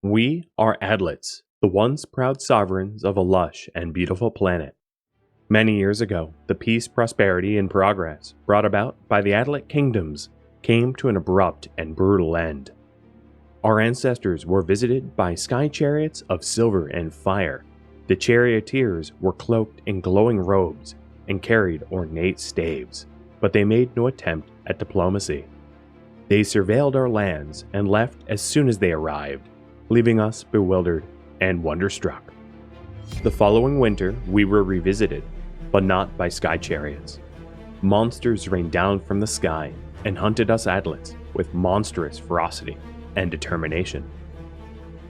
We are Adlets, the once proud sovereigns of a lush and beautiful planet. Many years ago, the peace, prosperity, and progress brought about by the Adlet kingdoms came to an abrupt and brutal end. Our ancestors were visited by sky chariots of silver and fire. The charioteers were cloaked in glowing robes and carried ornate staves, but they made no attempt at diplomacy. They surveilled our lands and left as soon as they arrived, leaving us bewildered and wonderstruck. The following winter, we were revisited, but not by sky chariots. Monsters rained down from the sky and hunted us Adlets with monstrous ferocity and determination.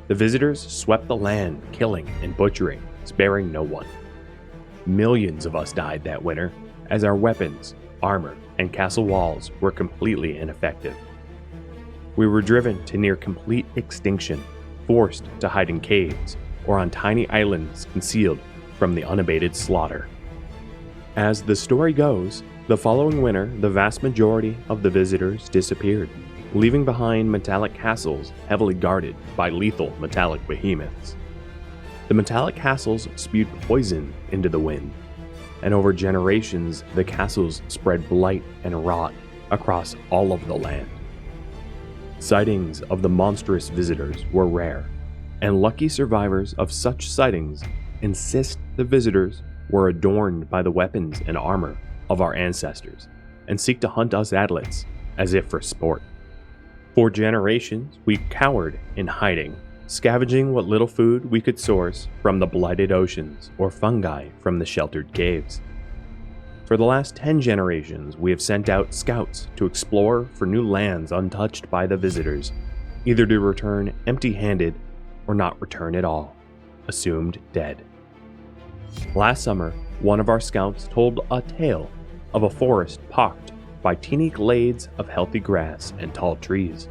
The visitors swept the land, killing and butchering, sparing no one. Millions of us died that winter, as our weapons, armor, and castle walls were completely ineffective. We were driven to near complete extinction, forced to hide in caves or on tiny islands concealed from the unabated slaughter. As the story goes, the following winter, the vast majority of the visitors disappeared, leaving behind metallic castles heavily guarded by lethal metallic behemoths. The metallic castles spewed poison into the wind, and over generations the castles spread blight and rot across all of the land. Sightings of the monstrous visitors were rare, and lucky survivors of such sightings insist the visitors were adorned by the weapons and armor of our ancestors and seek to hunt us Adlets as if for sport. For generations, we cowered in hiding, scavenging what little food we could source from the blighted oceans or fungi from the sheltered caves. For the last 10 generations, we have sent out scouts to explore for new lands untouched by the visitors, either to return empty-handed or not return at all, assumed dead. Last summer, one of our scouts told a tale of a forest pocked by teeny glades of healthy grass and tall trees.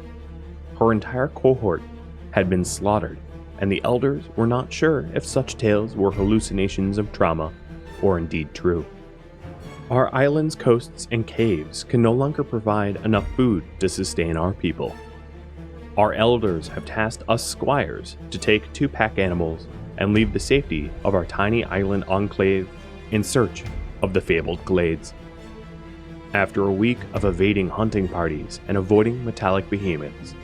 Her entire cohort had been slaughtered, and the elders were not sure if such tales were hallucinations of trauma or indeed true. Our islands, coasts, and caves can no longer provide enough food to sustain our people. Our elders have tasked us squires to take 2 pack animals and leave the safety of our tiny island enclave in search of the fabled glades. After a week of evading hunting parties and avoiding metallic behemoths,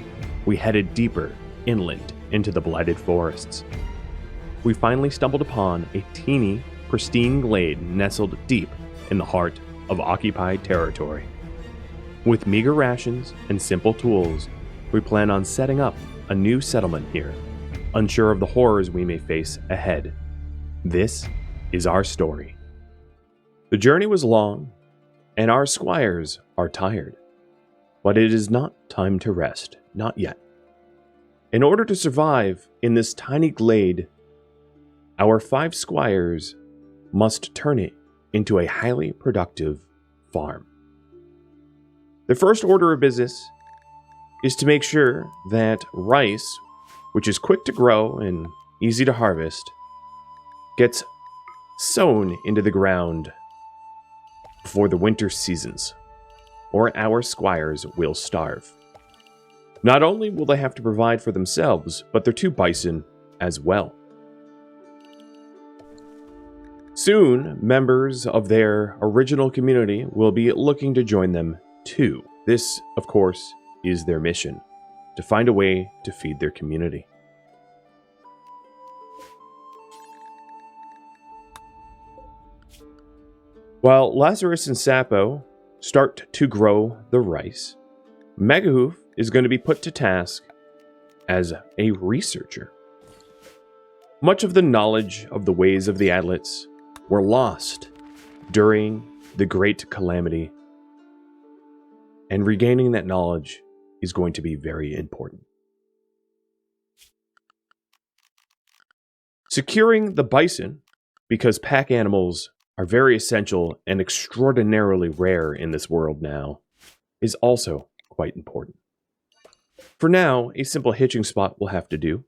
we headed deeper inland into the blighted forests. We finally stumbled upon a teeny, pristine glade nestled deep in the heart of occupied territory. With meager rations and simple tools, we plan on setting up a new settlement here, unsure of the horrors we may face ahead. This is our story. The journey was long, and our squires are tired, but it is not time to rest, not yet. In order to survive in this tiny glade, our 5 squires must turn it into a highly productive farm. The first order of business is to make sure that rice, which is quick to grow and easy to harvest, gets sown into the ground before the winter seasons, or our squires will starve. Not only will they have to provide for themselves, but their 2 bison as well. Soon, members of their original community will be looking to join them too. This, of course, is their mission, to find a way to feed their community. While Lazarus and Sapo start to grow the rice, Megahoof is going to be put to task as a researcher. Much of the knowledge of the ways of the Adlets were lost during the Great Calamity, and regaining that knowledge is going to be very important. Securing the bison, because pack animals are very essential and extraordinarily rare in this world now, is also quite important. For now, a simple hitching spot will have to do.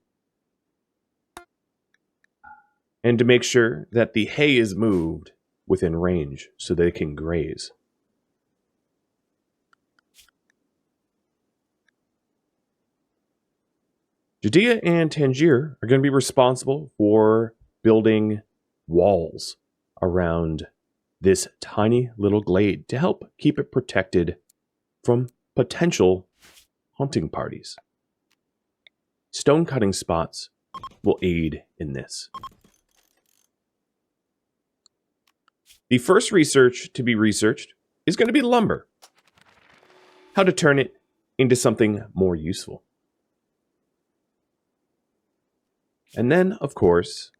And to make sure that the hay is moved within range so they can graze. Judea and Tangier are going to be responsible for building walls around this tiny little glade to help keep it protected from potential hunting parties. Stone cutting spots will aid in this. The first research to be researched is going to be lumber. How to turn it into something more useful. And then, of course,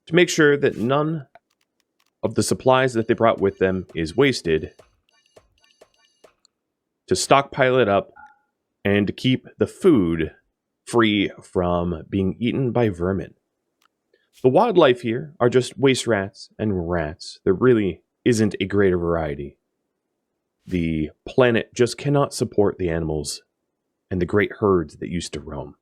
to make sure that none of the supplies that they brought with them is wasted, to stockpile it up and to keep the food free from being eaten by vermin. The wildlife here are just waste rats and rats. There really isn't a greater variety. The planet just cannot support the animals and the great herds that used to roam.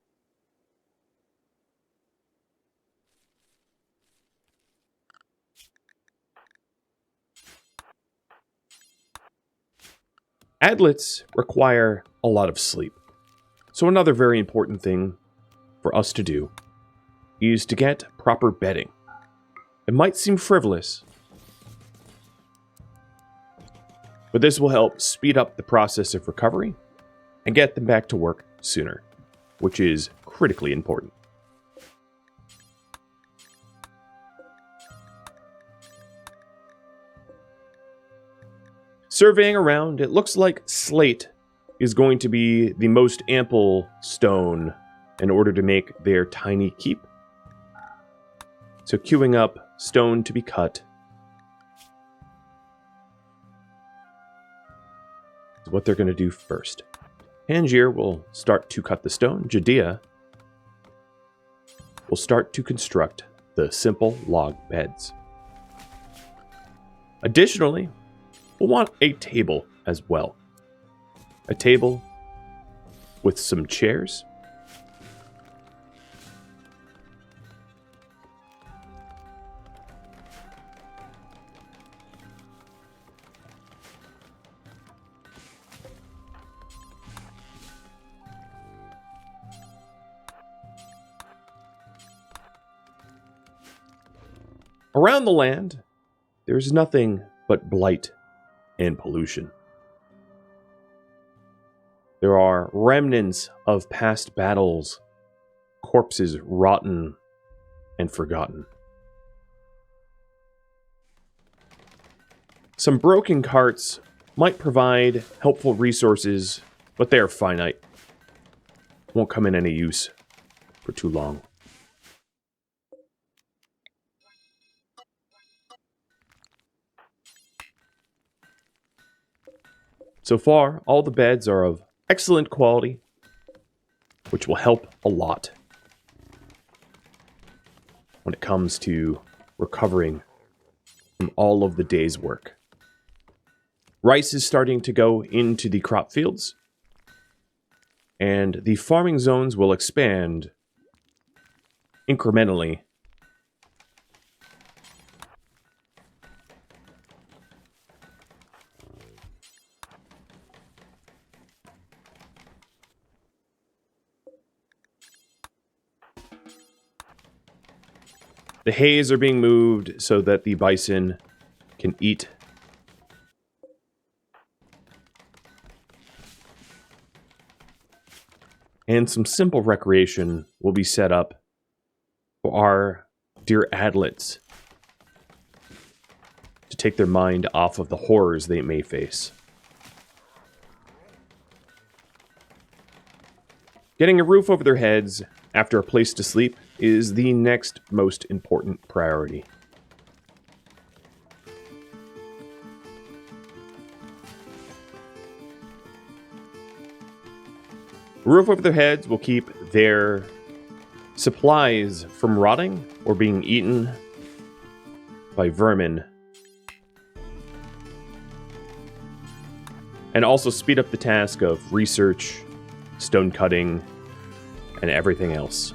Adlets require a lot of sleep. So another very important thing for us to do is to get proper bedding. It might seem frivolous, but this will help speed up the process of recovery and get them back to work sooner, which is critically important. Surveying around, it looks like slate is going to be the most ample stone in order to make their tiny keep. So queuing up stone to be cut is what they're going to do first. Tangier will start to cut the stone. Judea will start to construct the simple log beds. Additionally, we'll want a table as well. A table with some chairs. Around the land, there's nothing but blight and pollution. There are remnants of past battles, corpses rotten and forgotten. Some broken carts might provide helpful resources, but they are finite. Won't come in any use for too long. So far, all the beds are of excellent quality, which will help a lot when it comes to recovering from all of the day's work. Rice is starting to go into the crop fields, and the farming zones will expand incrementally. The hays are being moved so that the bison can eat. And some simple recreation will be set up for our dear adlets to take their mind off of the horrors they may face. Getting a roof over their heads after a place to sleep is the next most important priority. A roof over their heads will keep their supplies from rotting or being eaten by vermin, and also speed up the task of research, stone cutting, and everything else.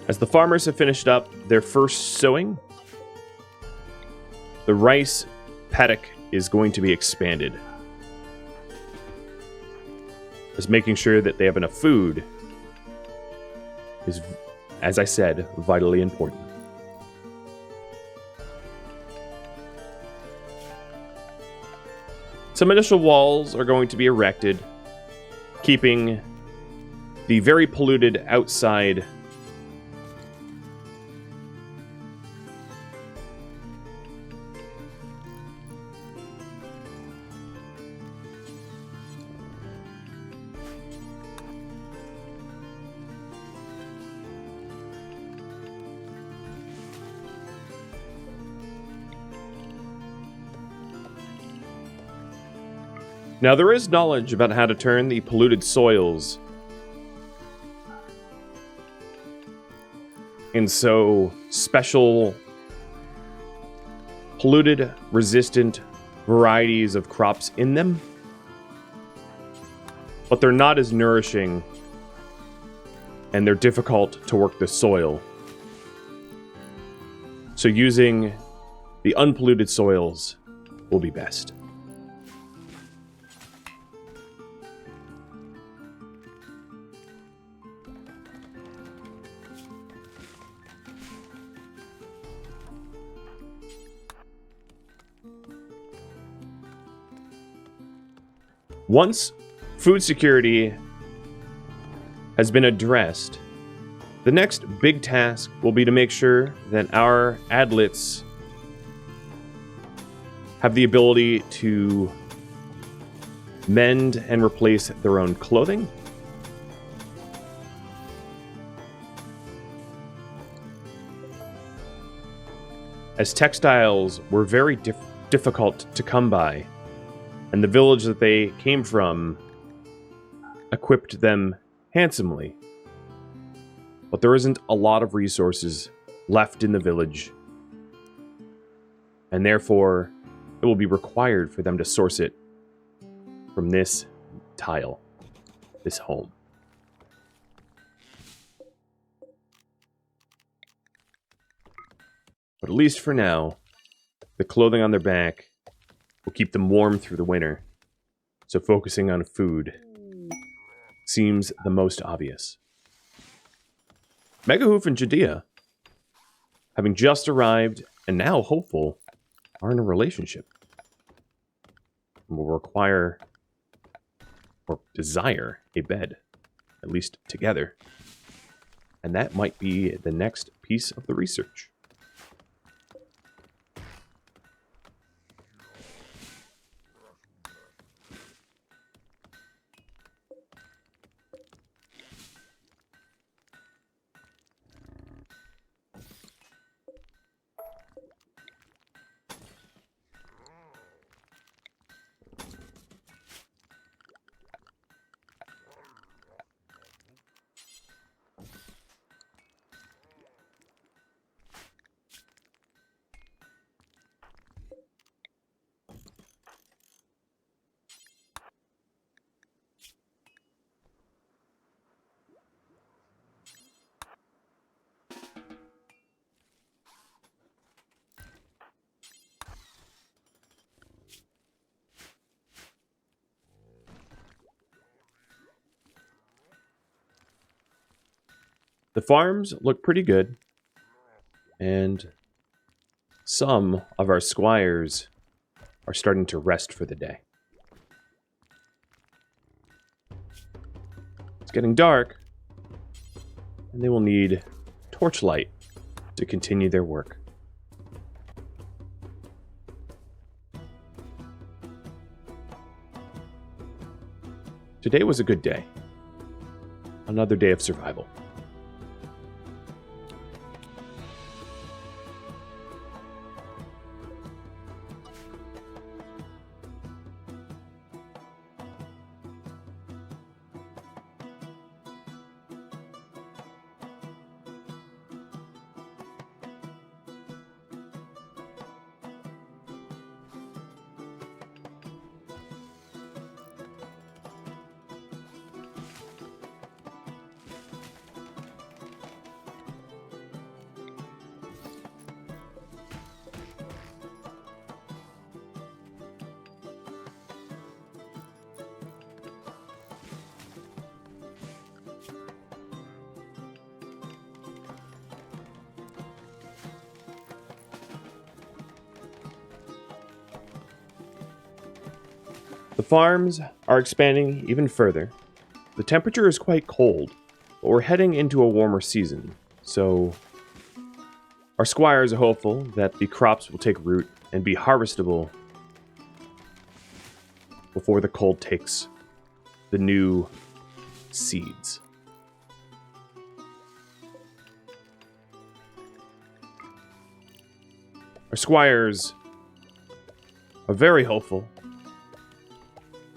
As the farmers have finished up their first sowing, the rice paddock is going to be expanded. As making sure that they have enough food is, as I said, vitally important. Some initial walls are going to be erected, keeping the very polluted outside Now, there is knowledge about how to turn the polluted soils. And so, special polluted, resistant varieties of crops in them. But they're not as nourishing, and they're difficult to work the soil. So using the unpolluted soils will be best. Once food security has been addressed, the next big task will be to make sure that our adlets have the ability to mend and replace their own clothing. As textiles were very difficult to come by, and the village that they came from equipped them handsomely. But there isn't a lot of resources left in the village, and therefore it will be required for them to source it from this tile, this home. But at least for now, the clothing on their back will keep them warm through the winter, so focusing on food seems the most obvious. Megahoof and Judea, having just arrived and now hopeful, are in a relationship and will require or desire a bed, at least together. And that might be the next piece of the research. The farms look pretty good, and some of our squires are starting to rest for the day. It's getting dark, and they will need torchlight to continue their work. Today was a good day. Another day of survival. The farms are expanding even further. The temperature is quite cold, but we're heading into a warmer season, so our squires are hopeful that the crops will take root and be harvestable before the cold takes the new seeds. Our squires are very hopeful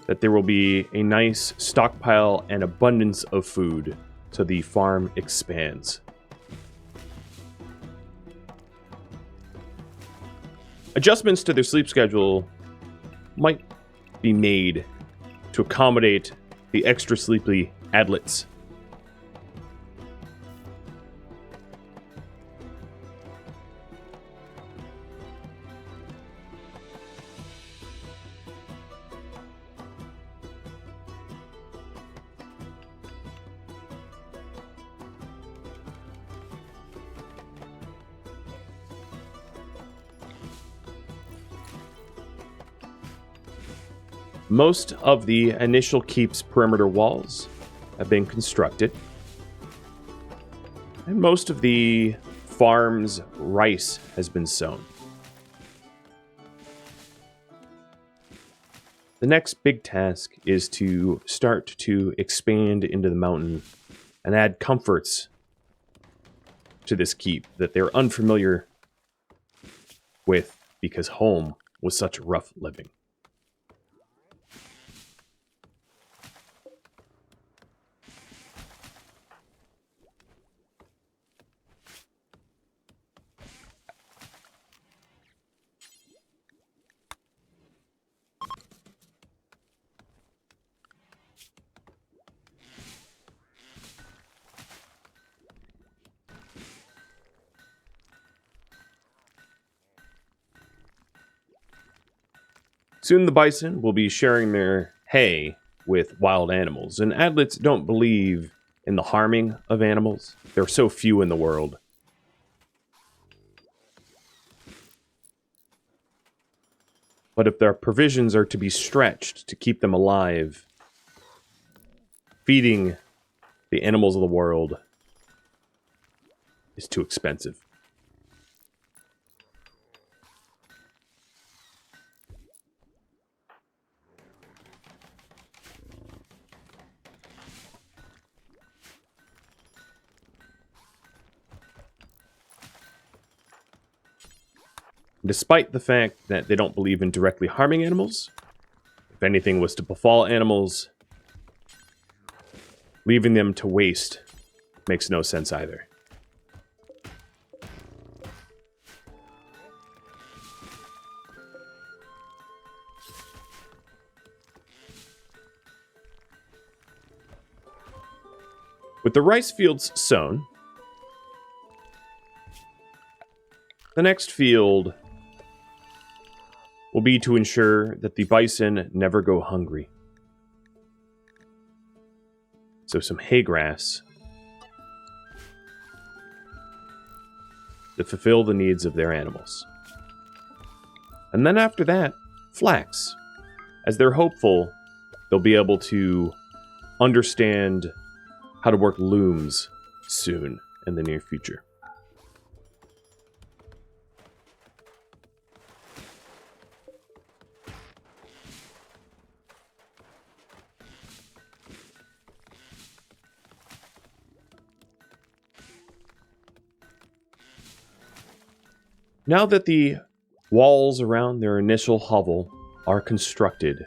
that there will be a nice stockpile and abundance of food so the farm expands. Adjustments to their sleep schedule might be made to accommodate the extra sleepy adlets. Most of the initial keep's perimeter walls have been constructed, and most of the farm's rice has been sown. The next big task is to start to expand into the mountain and add comforts to this keep that they're unfamiliar with because home was such rough living. Soon the bison will be sharing their hay with wild animals, and adlets don't believe in the harming of animals. There are so few in the world. But if their provisions are to be stretched to keep them alive, feeding the animals of the world is too expensive. Despite the fact that they don't believe in directly harming animals, if anything was to befall animals, leaving them to waste makes no sense either. With the rice fields sown, the next field will be to ensure that the bison never go hungry. So some hay grass to fulfill the needs of their animals. And then after that, flax. As they're hopeful, they'll be able to understand how to work looms soon in the near future. Now that the walls around their initial hovel are constructed,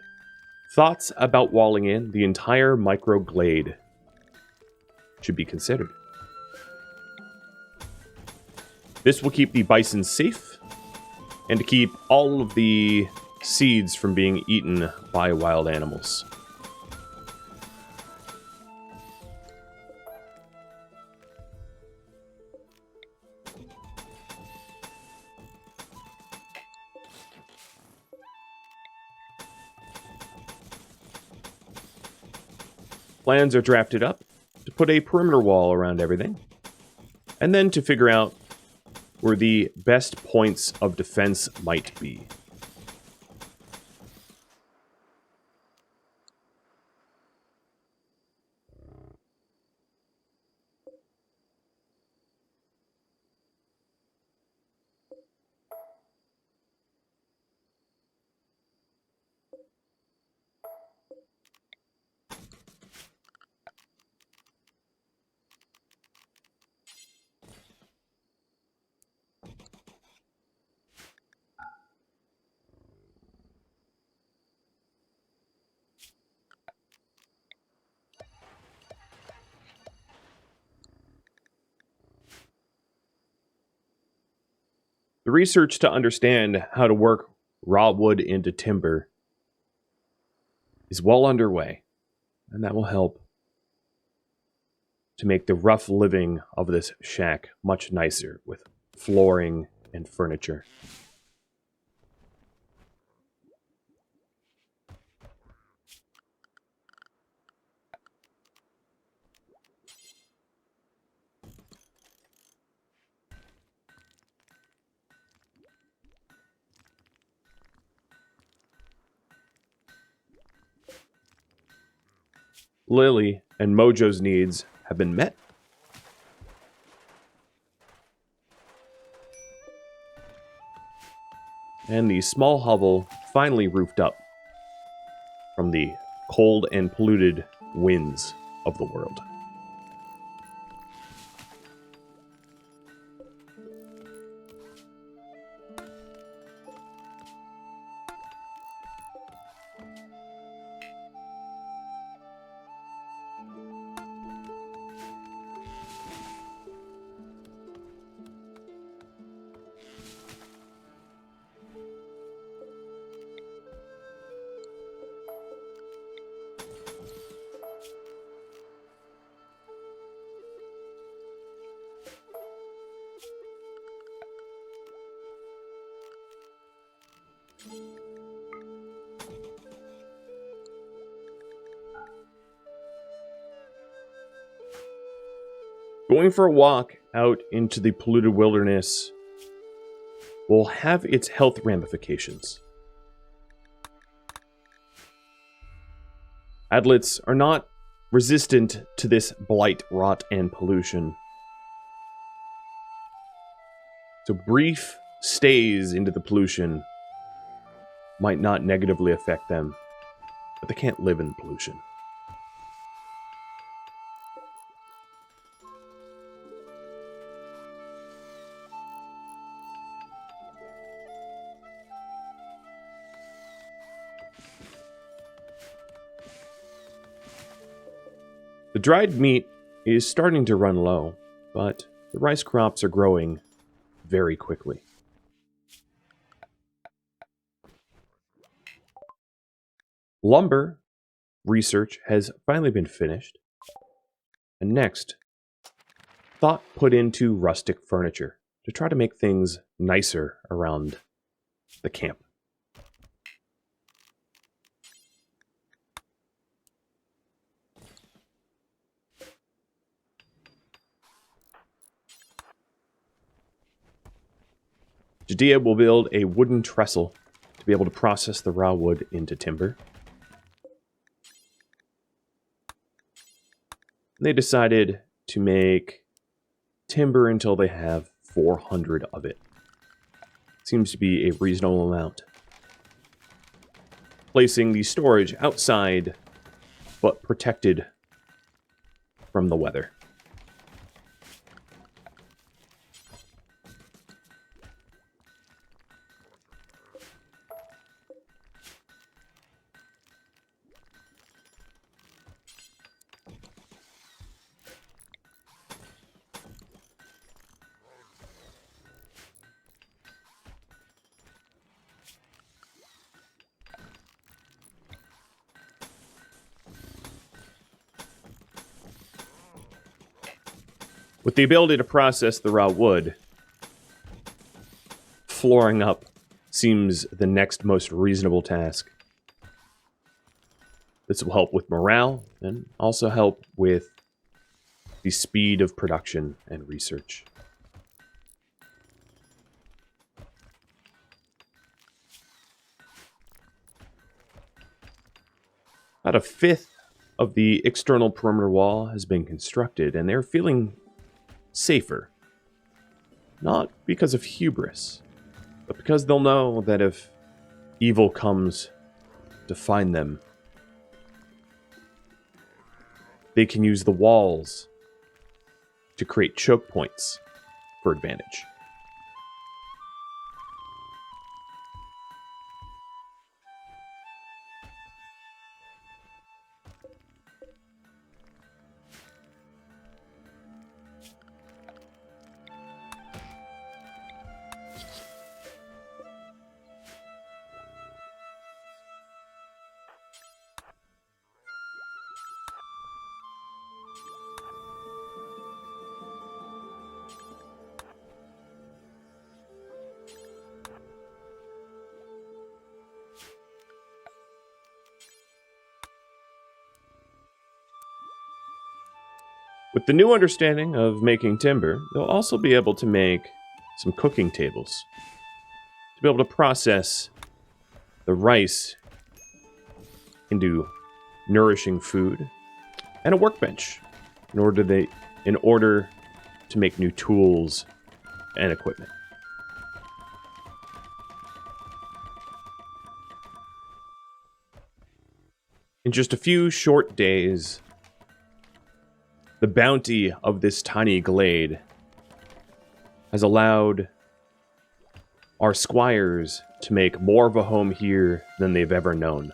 thoughts about walling in the entire microglade should be considered. This will keep the bison safe and to keep all of the seeds from being eaten by wild animals. Plans are drafted up to put a perimeter wall around everything, and then to figure out where the best points of defense might be. The research to understand how to work raw wood into timber is well underway, and that will help to make the rough living of this shack much nicer with flooring and furniture. Lily and Mojo's needs have been met. And the small hovel finally roofed up from the cold and polluted winds of the world. Going for a walk out into the polluted wilderness will have its health ramifications. Adlets are not resistant to this blight, rot, and pollution. So brief stays into the pollution might not negatively affect them, but they can't live in the pollution. The dried meat is starting to run low, but the rice crops are growing very quickly. Lumber research has finally been finished, and next, thought put into rustic furniture to try to make things nicer around the camp. Judea will build a wooden trestle to be able to process the raw wood into timber. They decided to make timber until they have 400 of it. Seems to be a reasonable amount. Placing the storage outside, but protected from the weather. With the ability to process the raw wood, flooring up seems the next most reasonable task. This will help with morale and also help with the speed of production and research. About a fifth of the external perimeter wall has been constructed, and they're feeling safer. Not because of hubris, but because they'll know that if evil comes to find them, they can use the walls to create choke points for advantage. With the new understanding of making timber, they'll also be able to make some cooking tables to be able to process the rice into nourishing food, and a workbench in order to make new tools and equipment. In just a few short days, the bounty of this tiny glade has allowed our squires to make more of a home here than they've ever known.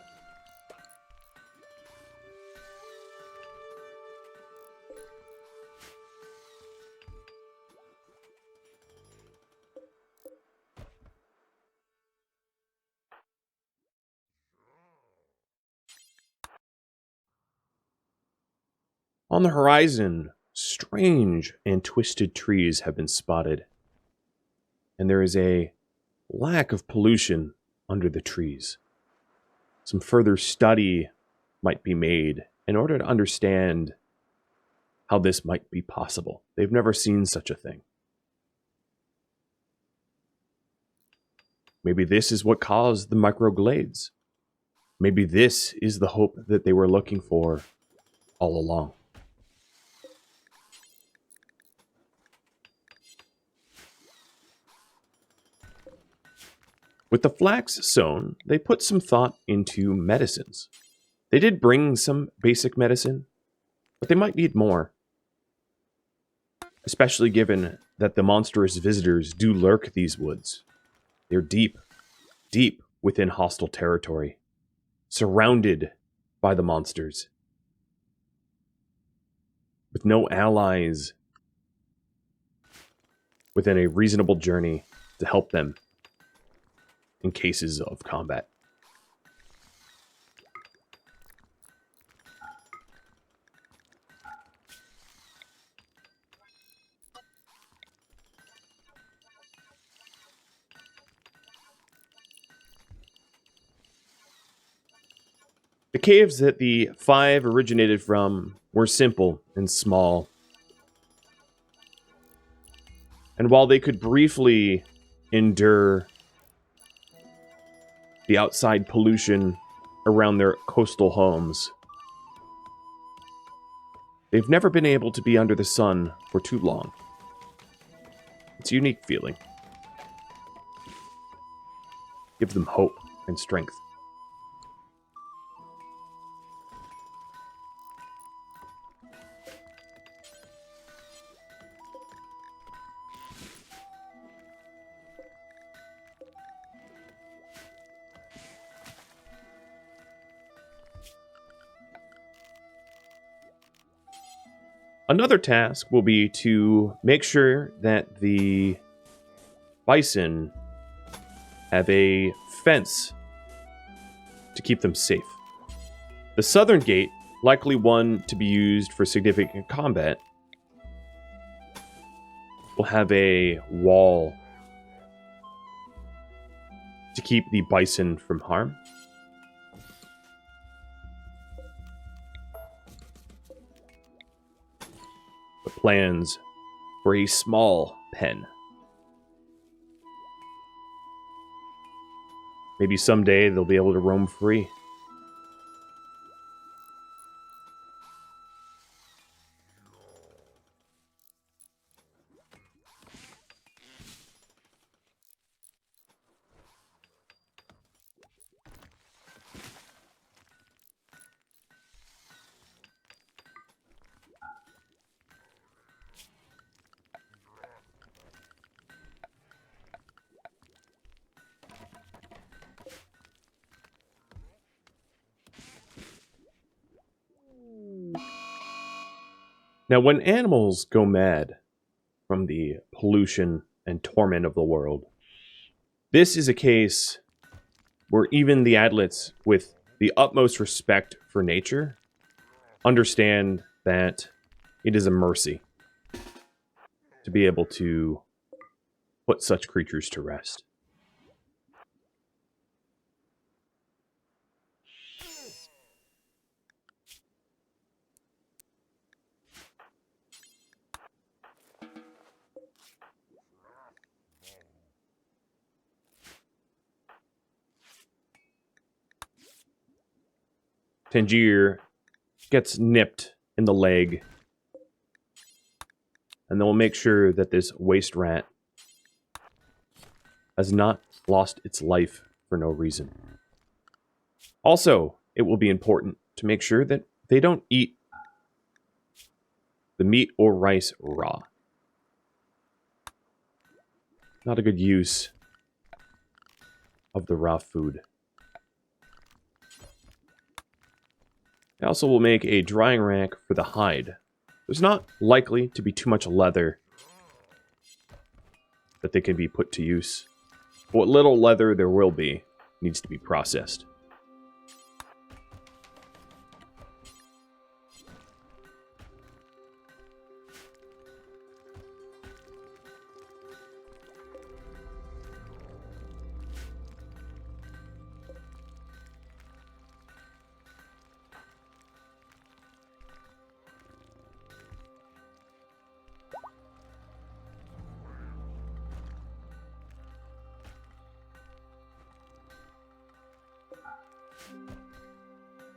On the horizon, strange and twisted trees have been spotted, and there is a lack of pollution under the trees. Some further study might be made in order to understand how this might be possible. They've never seen such a thing. Maybe this is what caused the microglades. Maybe this is the hope that they were looking for all along. With the flax sown, they put some thought into medicines. They did bring some basic medicine, but they might need more. Especially given that the monstrous visitors do lurk these woods. They're deep, deep within hostile territory, surrounded by the monsters, with no allies within a reasonable journey to help them in cases of combat. The caves that the five originated from were simple and small. And while they could briefly endure the outside pollution around their coastal homes, they've never been able to be under the sun for too long. It's a unique feeling. Gives them hope and strength. Another task will be to make sure that the bison have a fence to keep them safe. The southern gate, likely one to be used for significant combat, will have a wall to keep the bison from harm. But plans for a small pen. Maybe someday they'll be able to roam free. Now, when animals go mad from the pollution and torment of the world, this is a case where even the adlets, with the utmost respect for nature, understand that it is a mercy to be able to put such creatures to rest. Tangier gets nipped in the leg. And then we'll make sure that this waste rat has not lost its life for no reason. Also, it will be important to make sure that they don't eat the meat or rice raw. Not a good use of the raw food. I also will make a drying rack for the hide. There's not likely to be too much leather that they can be put to use. What little leather there will be needs to be processed.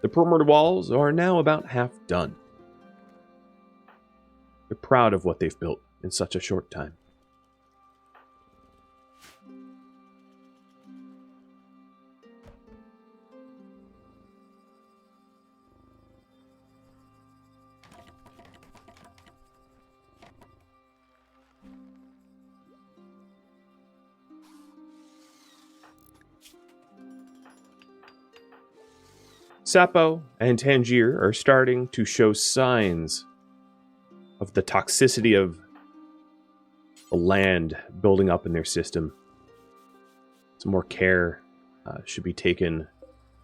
The perimeter walls are now about half done. They're proud of what they've built in such a short time. Sapo and Tangier are starting to show signs of the toxicity of the land building up in their system. Some more care should be taken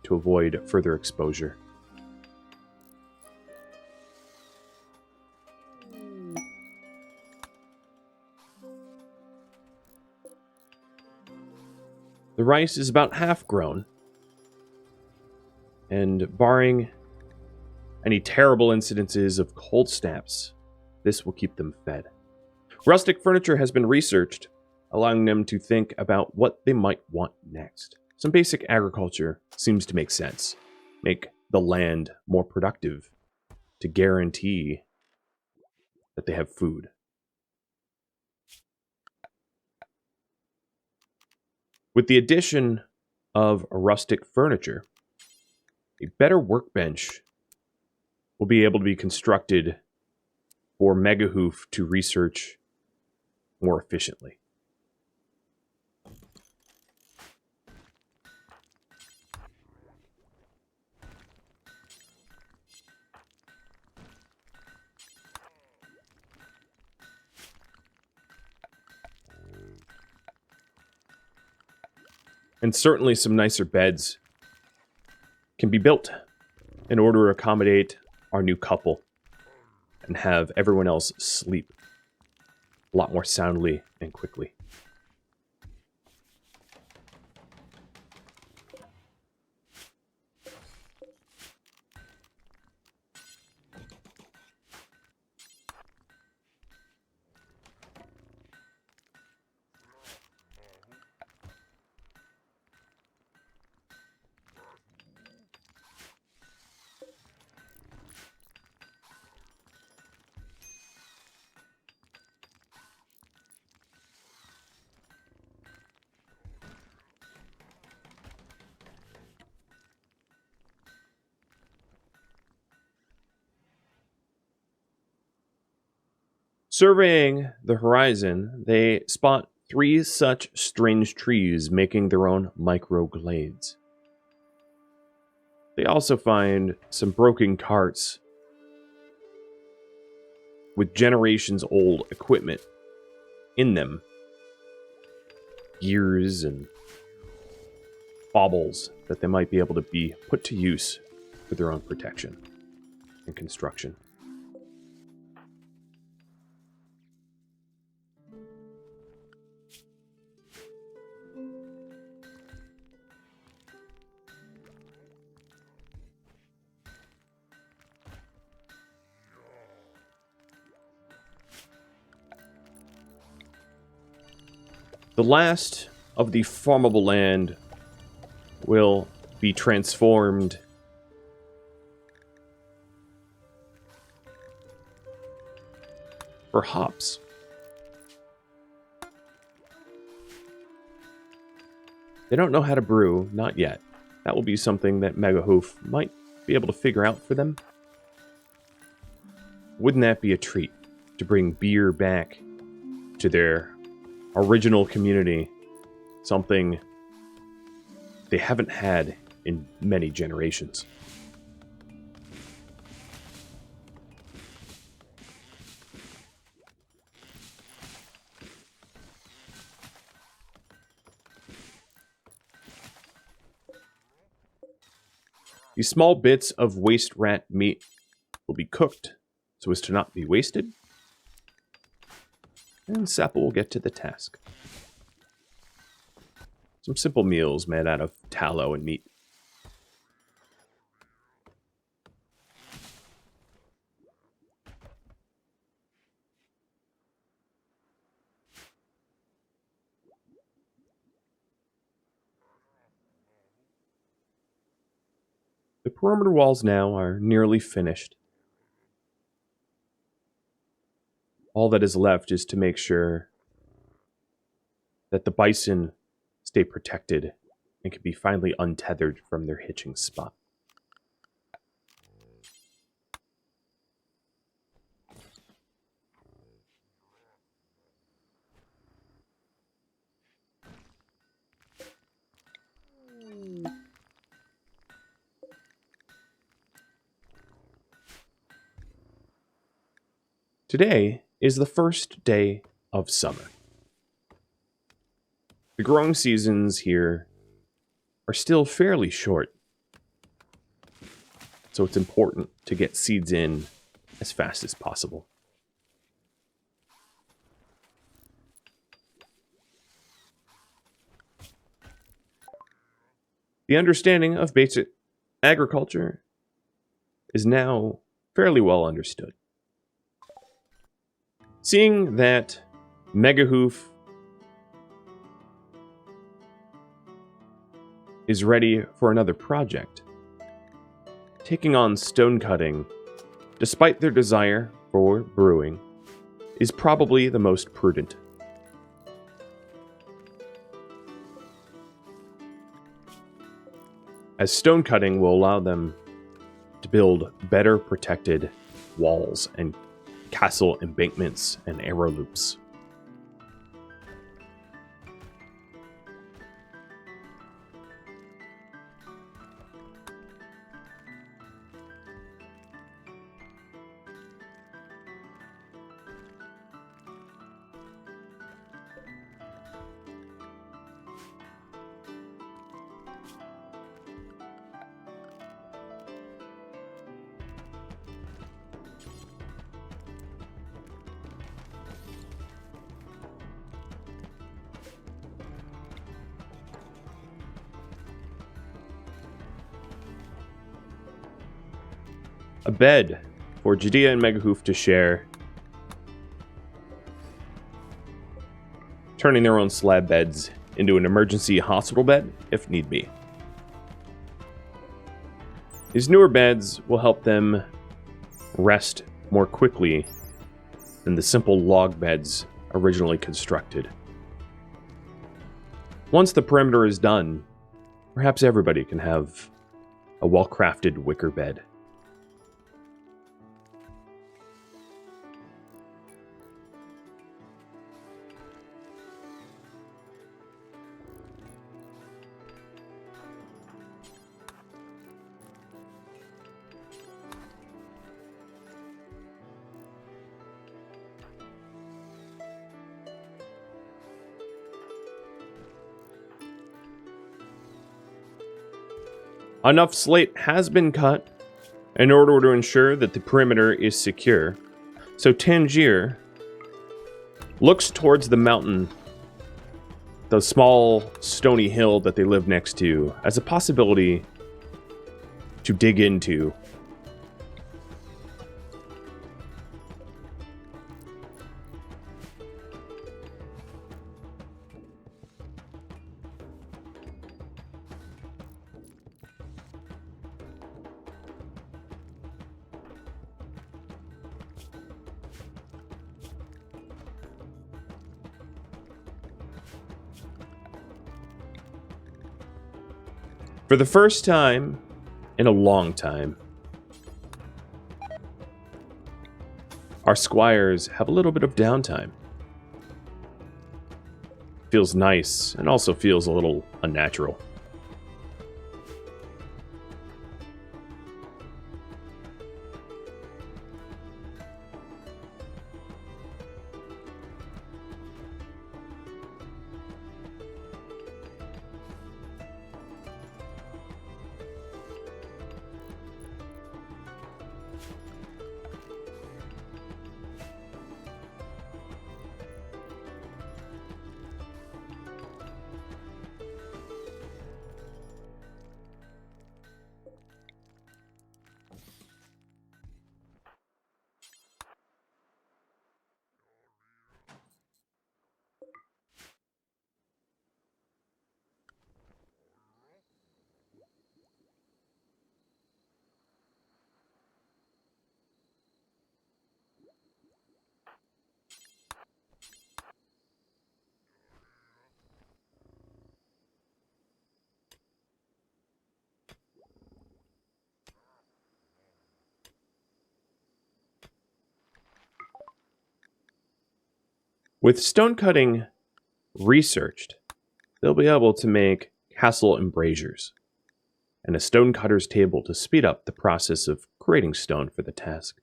to avoid further exposure. The rice is about half grown. And barring any terrible incidences of cold snaps, this will keep them fed. Rustic furniture has been researched, allowing them to think about what they might want next. Some basic agriculture seems to make sense. Make the land more productive to guarantee that they have food. With the addition of rustic furniture, a better workbench will be able to be constructed for Megahoof to research more efficiently. And certainly some nicer beds can be built in order to accommodate our new couple and have everyone else sleep a lot more soundly and quickly. Surveying the horizon, they spot 3 such strange trees making their own micro-glades. They also find some broken carts with generations-old equipment in them. Gears and baubles that they might be able to be put to use for their own protection and construction. The last of the farmable land will be transformed for hops. They don't know how to brew, not yet. That will be something that Megahoof might be able to figure out for them. Wouldn't that be a treat to bring beer back to their original community? Something they haven't had in many generations. These small bits of waste rat meat will be cooked so as to not be wasted. And Sappa will get to the task. Some simple meals made out of tallow and meat. The perimeter walls now are nearly finished. All that is left is to make sure that the bison stay protected and can be finally untethered from their hitching spot. Today is the first day of summer. The growing seasons here are still fairly short, so it's important to get seeds in as fast as possible. The understanding of basic agriculture is now fairly well understood. Seeing that Megahoof is ready for another project, taking on stone cutting, despite their desire for brewing, is probably the most prudent. As stone cutting will allow them to build better protected walls and castle embankments and arrow loops. A bed for Judea and Megahoof to share, turning their own slab beds into an emergency hospital bed if need be. These newer beds will help them rest more quickly than the simple log beds originally constructed. Once the perimeter is done, perhaps everybody can have a well-crafted wicker bed. Enough slate has been cut in order to ensure that the perimeter is secure. So Tangier looks towards the mountain, the small stony hill that they live next to, as a possibility to dig into. For the first time in a long time, our squires have a little bit of downtime. Feels nice and also feels a little unnatural. With stone cutting researched, they'll be able to make castle embrasures and a stone cutter's table to speed up the process of creating stone for the task.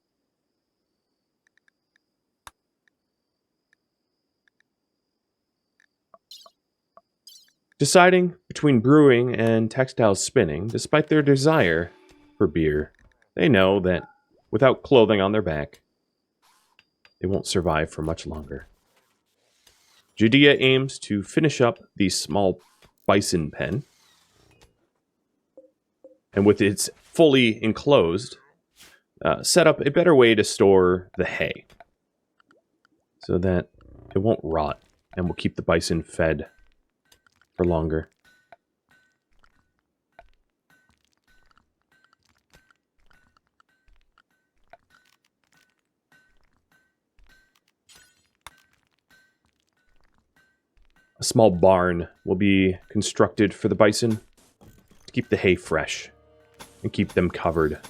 Deciding between brewing and textile spinning, despite their desire for beer, they know that without clothing on their back, they won't survive for much longer. Judea aims to finish up the small bison pen, and with its fully enclosed, set up a better way to store the hay so that it won't rot and will keep the bison fed for longer. A small barn will be constructed for the bison to keep the hay fresh and keep them covered.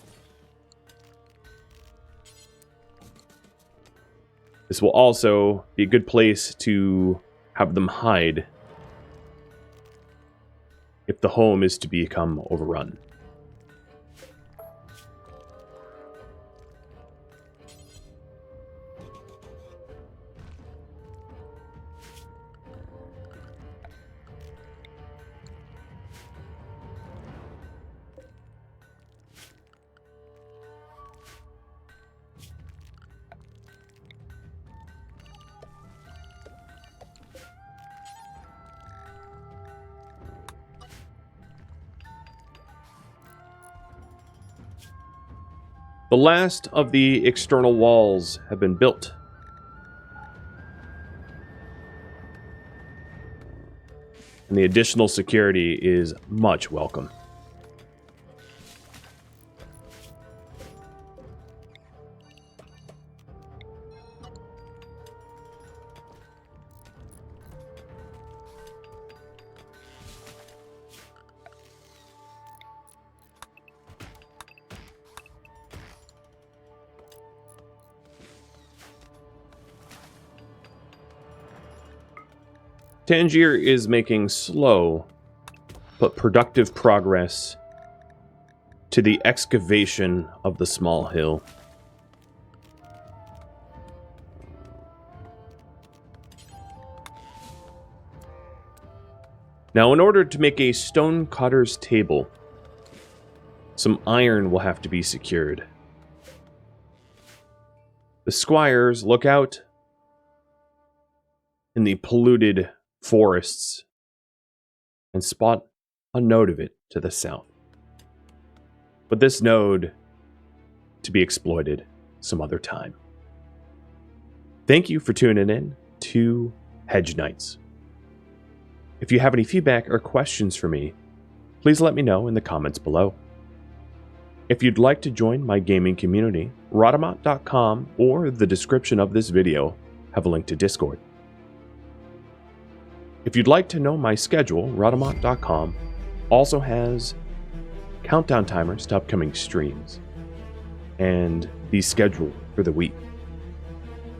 This will also be a good place to have them hide if the home is to become overrun. The last of the external walls have been built. And the additional security is much welcome. Tangier is making slow but productive progress to the excavation of the small hill. Now, in order to make a stone cutter's table, some iron will have to be secured. The squires look out in the polluted forests and spot a node of it to the south. But this node to be exploited some other time. Thank you for tuning in to Hedge Knights. If you have any feedback or questions for me, please let me know in the comments below. If you'd like to join my gaming community, Rhadamant.com or the description of this video have a link to Discord. If you'd like to know my schedule, Rhadamant.com also has countdown timers to upcoming streams, and the schedule for the week.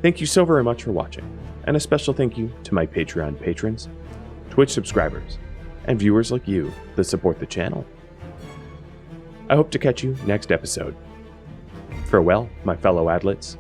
Thank you so very much for watching, and a special thank you to my Patreon patrons, Twitch subscribers, and viewers like you that support the channel. I hope to catch you next episode. Farewell, my fellow adlets,